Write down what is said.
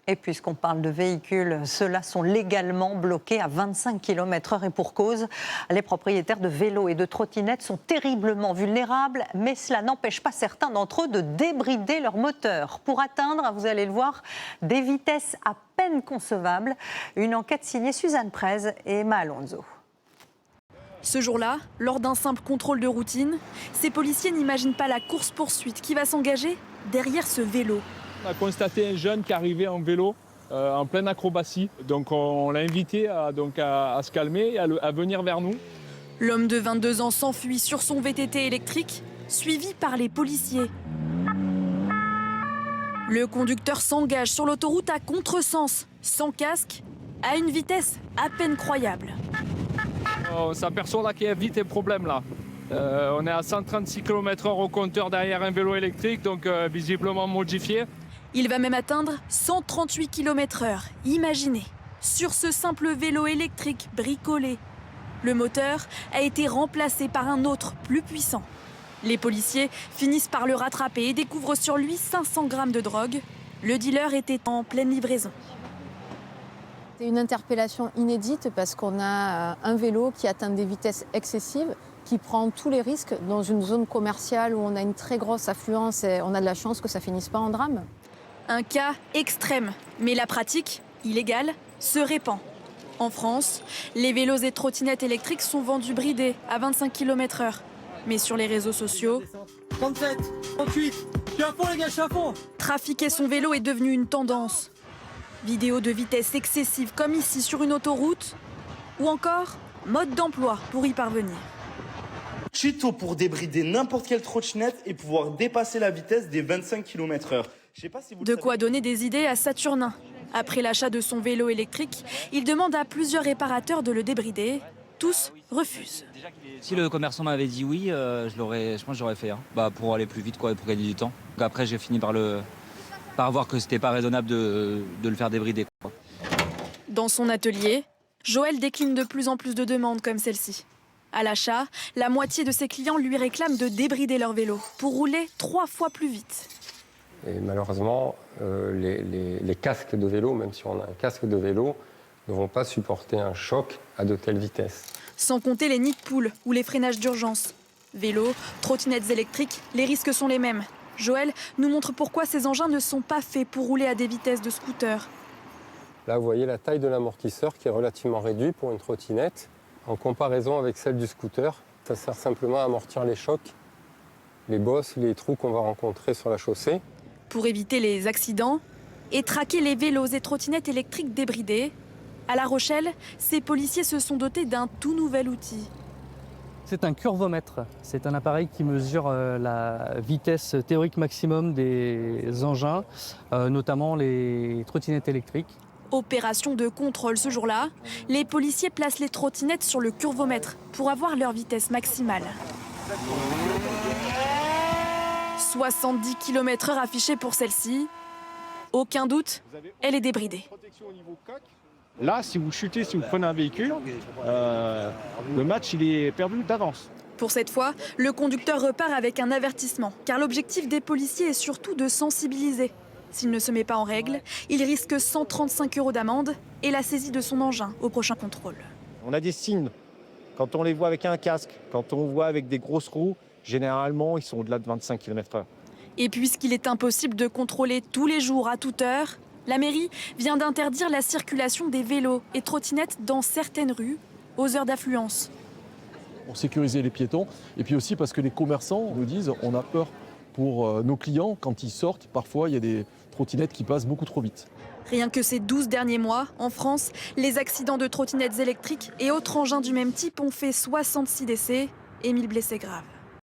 Et puisqu'on parle de véhicules, ceux-là sont légalement bloqués à 25 km/h et pour cause. Les propriétaires de vélos et de trottinettes sont terriblement vulnérables, mais cela n'empêche pas certains d'entre eux de débrider leur moteur pour atteindre, vous allez le voir, des vitesses à peine concevables. Une enquête signée Suzanne Prez et Emma Alonso. Ce jour-là, lors d'un simple contrôle de routine, ces policiers n'imaginent pas la course-poursuite qui va s'engager derrière ce vélo. On a constaté un jeune qui arrivait en vélo en pleine acrobatie. Donc on l'a invité à se calmer et à venir vers nous. L'homme de 22 ans s'enfuit sur son VTT électrique, suivi par les policiers. Le conducteur s'engage sur l'autoroute à contresens, sans casque, à une vitesse à peine croyable. On s'aperçoit là qu'il y a vite un problème là. On est à 136 km/h au compteur derrière un vélo électrique, donc visiblement modifié. Il va même atteindre 138 km/h, imaginez, sur ce simple vélo électrique bricolé. Le moteur a été remplacé par un autre, plus puissant. Les policiers finissent par le rattraper et découvrent sur lui 500 grammes de drogue. Le dealer était en pleine livraison. C'est une interpellation inédite parce qu'on a un vélo qui atteint des vitesses excessives, qui prend tous les risques dans une zone commerciale où on a une très grosse affluence et on a de la chance que ça finisse pas en drame. Un cas extrême, mais la pratique, illégale, se répand. En France, les vélos et trottinettes électriques sont vendus bridés à 25 km/h. Mais sur les réseaux sociaux, 37, 38, je suis à fond les gars, je suis à fond. Trafiquer son vélo est devenu une tendance. Vidéos de vitesse excessive comme ici sur une autoroute, ou encore mode d'emploi pour y parvenir. Tuto pour débrider n'importe quelle trottinette et pouvoir dépasser la vitesse des 25 km/h. De quoi donner des idées à Saturnin. Après l'achat de son vélo électrique, il demande à plusieurs réparateurs de le débrider. Tous refusent. Si le commerçant m'avait dit oui, je pense que j'aurais fait. Pour aller plus vite, pour gagner du temps. Donc après, j'ai fini par voir que c'était pas raisonnable de le faire débrider. Dans son atelier, Joël décline de plus en plus de demandes comme celle-ci. À l'achat, la moitié de ses clients lui réclament de débrider leur vélo pour rouler 3 fois plus vite. Et malheureusement, les casques de vélo, même si on a un casque de vélo, ne vont pas supporter un choc à de telles vitesses. Sans compter les nids de poules ou les freinages d'urgence. Vélo, trottinettes électriques, les risques sont les mêmes. Joël nous montre pourquoi ces engins ne sont pas faits pour rouler à des vitesses de scooter. Là, vous voyez la taille de l'amortisseur qui est relativement réduit pour une trottinette. En comparaison avec celle du scooter, ça sert simplement à amortir les chocs, les bosses, les trous qu'on va rencontrer sur la chaussée. Pour éviter les accidents et traquer les vélos et trottinettes électriques débridés, à La Rochelle, ces policiers se sont dotés d'un tout nouvel outil. C'est un curvomètre. C'est un appareil qui mesure la vitesse théorique maximum des engins, notamment les trottinettes électriques. Opération de contrôle ce jour-là, les policiers placent les trottinettes sur le curvomètre pour avoir leur vitesse maximale. 70 km/h affichés pour celle-ci. Aucun doute, elle est débridée. Là, si vous chutez, si vous prenez un véhicule, le match il est perdu d'avance. Pour cette fois, le conducteur repart avec un avertissement, car l'objectif des policiers est surtout de sensibiliser. S'il ne se met pas en règle, il risque 135 € d'amende et la saisie de son engin au prochain contrôle. On a des signes. Quand on les voit avec un casque, quand on voit avec des grosses roues, généralement, ils sont au-delà de 25 km/h. Et puisqu'il est impossible de contrôler tous les jours à toute heure, la mairie vient d'interdire la circulation des vélos et trottinettes dans certaines rues aux heures d'affluence. Pour sécuriser les piétons et puis aussi parce que les commerçants nous disent on a peur pour nos clients quand ils sortent. Parfois, il y a des trottinettes qui passent beaucoup trop vite. Rien que ces 12 derniers mois, en France, les accidents de trottinettes électriques et autres engins du même type ont fait 66 décès et 1000 blessés graves.